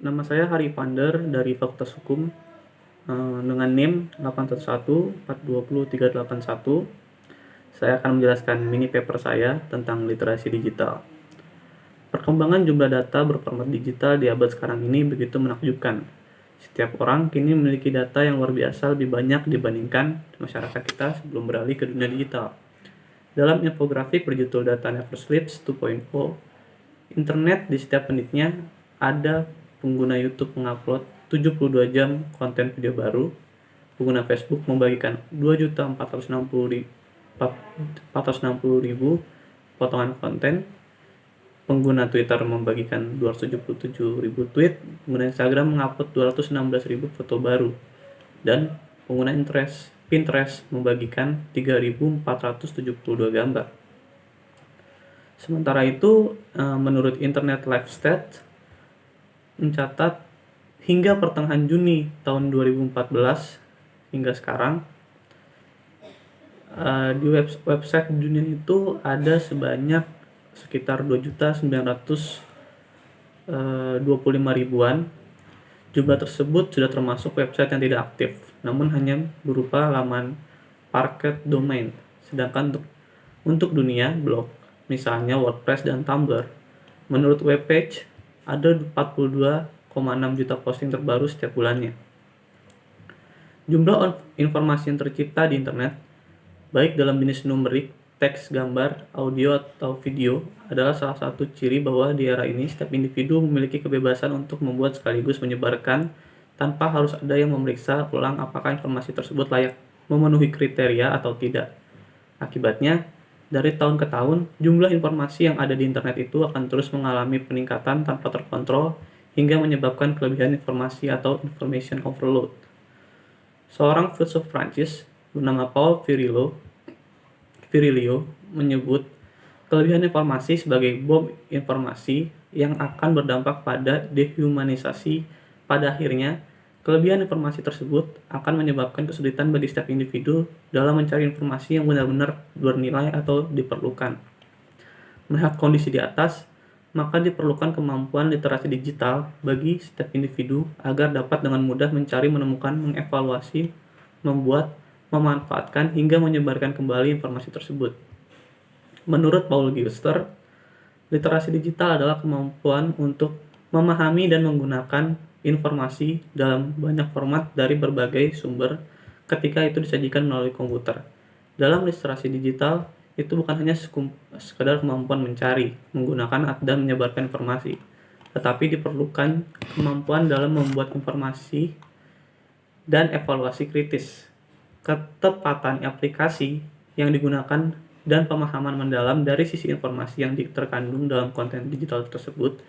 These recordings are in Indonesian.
Nama saya Hari Pander dari Fakultas Hukum dengan NIM 811420381. Saya akan menjelaskan mini paper saya tentang literasi digital. Perkembangan jumlah data berformat digital di abad sekarang ini begitu menakjubkan. Setiap orang kini memiliki data yang luar biasa lebih banyak dibandingkan masyarakat kita sebelum beralih ke dunia digital. Dalam infografik berjudul Data Never Sleeps 2.0, internet di setiap menitnya ada pengguna YouTube mengupload 72 jam konten video baru, pengguna Facebook membagikan 2.460.000 potongan konten, pengguna Twitter membagikan 277.000 tweet, pengguna Instagram mengupload 216.000 foto baru, dan pengguna Pinterest membagikan 3.472 gambar. Sementara itu, menurut Internet Live Stats mencatat hingga pertengahan Juni tahun 2014 hingga sekarang, di website di dunia itu ada sebanyak sekitar 2.925.000-an. Jumlah tersebut sudah termasuk website yang tidak aktif, namun hanya berupa laman parquet domain. Sedangkan untuk dunia blog, misalnya WordPress dan Tumblr, menurut webpage ada 42,6 juta posting terbaru setiap bulannya. Jumlah informasi yang tercipta di internet, baik dalam jenis numerik, teks, gambar, audio, atau video, adalah salah satu ciri bahwa di era ini setiap individu memiliki kebebasan untuk membuat sekaligus menyebarkan tanpa harus ada yang memeriksa ulang apakah informasi tersebut layak memenuhi kriteria atau tidak. Akibatnya, dari tahun ke tahun, jumlah informasi yang ada di internet itu akan terus mengalami peningkatan tanpa terkontrol hingga menyebabkan kelebihan informasi atau information overload. Seorang filsuf Prancis bernama Paul Virilio menyebut kelebihan informasi sebagai bom informasi yang akan berdampak pada dehumanisasi. Pada akhirnya, kelebihan informasi tersebut akan menyebabkan kesulitan bagi setiap individu dalam mencari informasi yang benar-benar bernilai atau diperlukan. Melihat kondisi di atas, maka diperlukan kemampuan literasi digital bagi setiap individu agar dapat dengan mudah mencari, menemukan, mengevaluasi, membuat, memanfaatkan, hingga menyebarkan kembali informasi tersebut. Menurut Paul Giuster, literasi digital adalah kemampuan untuk memahami dan menggunakan informasi dalam banyak format dari berbagai sumber ketika itu disajikan melalui komputer. Dalam literasi digital, itu bukan hanya sekedar kemampuan mencari, menggunakan, dan menyebarkan informasi, tetapi diperlukan kemampuan dalam membuat informasi dan evaluasi kritis, ketepatan aplikasi yang digunakan, dan pemahaman mendalam dari sisi informasi yang terkandung dalam konten digital tersebut.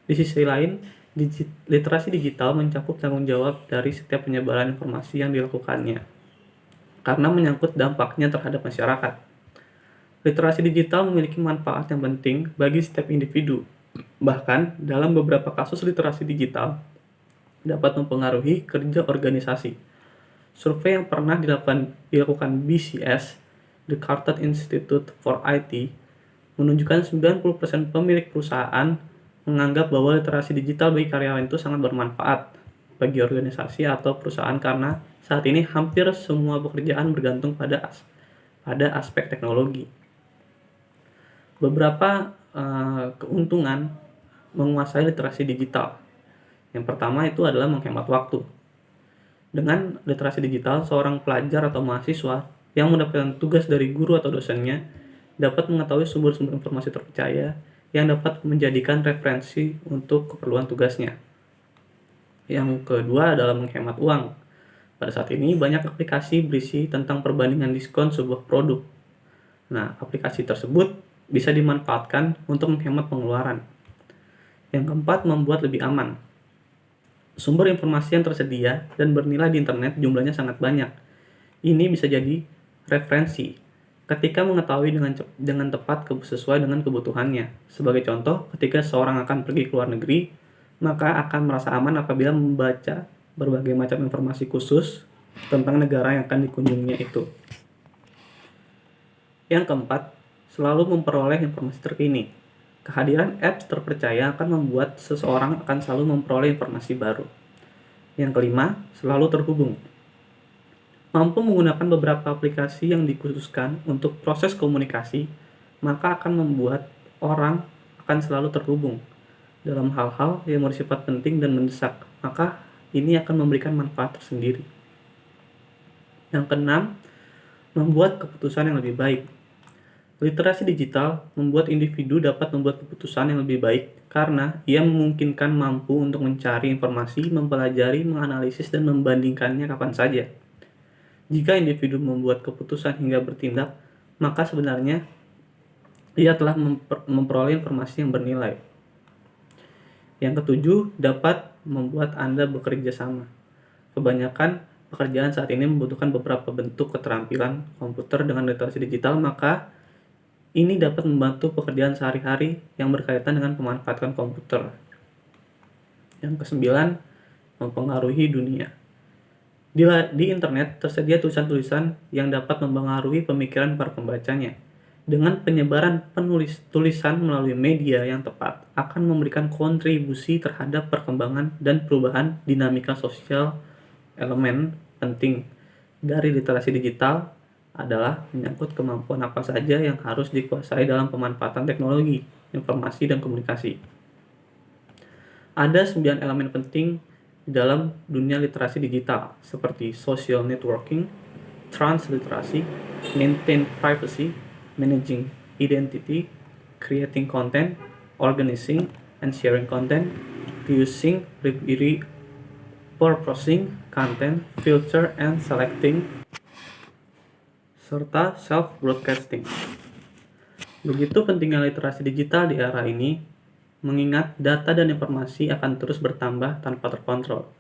Di sisi lain, literasi digital mencakup tanggung jawab dari setiap penyebaran informasi yang dilakukannya, karena menyangkut dampaknya terhadap masyarakat. Literasi digital memiliki manfaat yang penting bagi setiap individu. Bahkan, dalam beberapa kasus literasi digital dapat mempengaruhi kerja organisasi. Survei yang pernah dilakukan BCS, The Carter Institute for IT, menunjukkan 90% pemilik perusahaan menganggap bahwa literasi digital bagi karyawan itu sangat bermanfaat bagi organisasi atau perusahaan karena saat ini hampir semua pekerjaan bergantung pada aspek teknologi. Beberapa keuntungan menguasai literasi digital. Yang pertama itu adalah menghemat waktu. Dengan literasi digital, seorang pelajar atau mahasiswa yang mendapatkan tugas dari guru atau dosennya dapat mengetahui sumber-sumber informasi terpercaya yang dapat menjadikan referensi untuk keperluan tugasnya. Yang kedua adalah menghemat uang. Pada saat ini banyak aplikasi berisi tentang perbandingan diskon sebuah produk. Nah, aplikasi tersebut bisa dimanfaatkan untuk menghemat pengeluaran. Yang keempat, membuat lebih aman. Sumber informasi yang tersedia dan bernilai di internet jumlahnya sangat banyak. Ini bisa jadi referensi ketika mengetahui dengan tepat sesuai dengan kebutuhannya. Sebagai contoh, ketika seorang akan pergi ke luar negeri, maka akan merasa aman apabila membaca berbagai macam informasi khusus tentang negara yang akan dikunjunginya itu. Yang keempat, selalu memperoleh informasi terkini. Kehadiran apps terpercaya akan membuat seseorang akan selalu memperoleh informasi baru. Yang kelima, selalu terhubung. Mampu menggunakan beberapa aplikasi yang dikhususkan untuk proses komunikasi, maka akan membuat orang akan selalu terhubung dalam hal-hal yang bersifat penting dan mendesak, maka ini akan memberikan manfaat tersendiri. Yang keenam, membuat keputusan yang lebih baik. Literasi digital membuat individu dapat membuat keputusan yang lebih baik karena ia memungkinkan mampu untuk mencari informasi, mempelajari, menganalisis, dan membandingkannya kapan saja. Jika individu membuat keputusan hingga bertindak, maka sebenarnya ia telah memperoleh informasi yang bernilai. Yang ketujuh, dapat membuat Anda bekerja sama. Kebanyakan pekerjaan saat ini membutuhkan beberapa bentuk keterampilan komputer dengan literasi digital, maka ini dapat membantu pekerjaan sehari-hari yang berkaitan dengan pemanfaatan komputer. Yang kesembilan, mempengaruhi dunia. Di internet tersedia tulisan-tulisan yang dapat mempengaruhi pemikiran para pembacanya. Dengan penyebaran tulisan melalui media yang tepat akan memberikan kontribusi terhadap perkembangan dan perubahan dinamika sosial. Elemen penting dari literasi digital adalah menyangkut kemampuan apa saja yang harus dikuasai dalam pemanfaatan teknologi, informasi, dan komunikasi. Ada 9 elemen penting di dalam dunia literasi digital, seperti social networking, transliterasi, maintain privacy, managing identity, creating content, organizing and sharing content, reusing, repurposing content, filter and selecting, serta self-broadcasting. Begitu pentingnya literasi digital di era ini, mengingat data dan informasi akan terus bertambah tanpa terkontrol.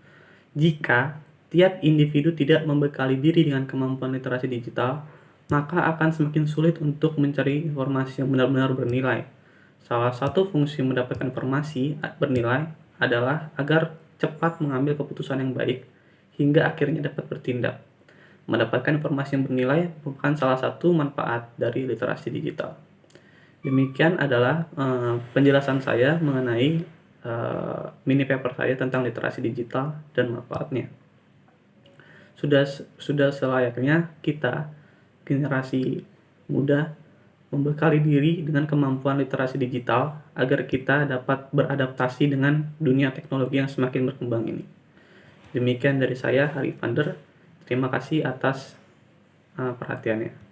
Jika tiap individu tidak membekali diri dengan kemampuan literasi digital, maka akan semakin sulit untuk mencari informasi yang benar-benar bernilai. Salah satu fungsi mendapatkan informasi bernilai adalah agar cepat mengambil keputusan yang baik, hingga akhirnya dapat bertindak. Mendapatkan informasi yang bernilai merupakan salah satu manfaat dari literasi digital. Demikian adalah penjelasan saya mengenai mini paper saya tentang literasi digital dan manfaatnya. Sudah selayaknya kita, generasi muda, membekali diri dengan kemampuan literasi digital agar kita dapat beradaptasi dengan dunia teknologi yang semakin berkembang ini. Demikian dari saya, Hari Vander. Terima kasih atas perhatiannya.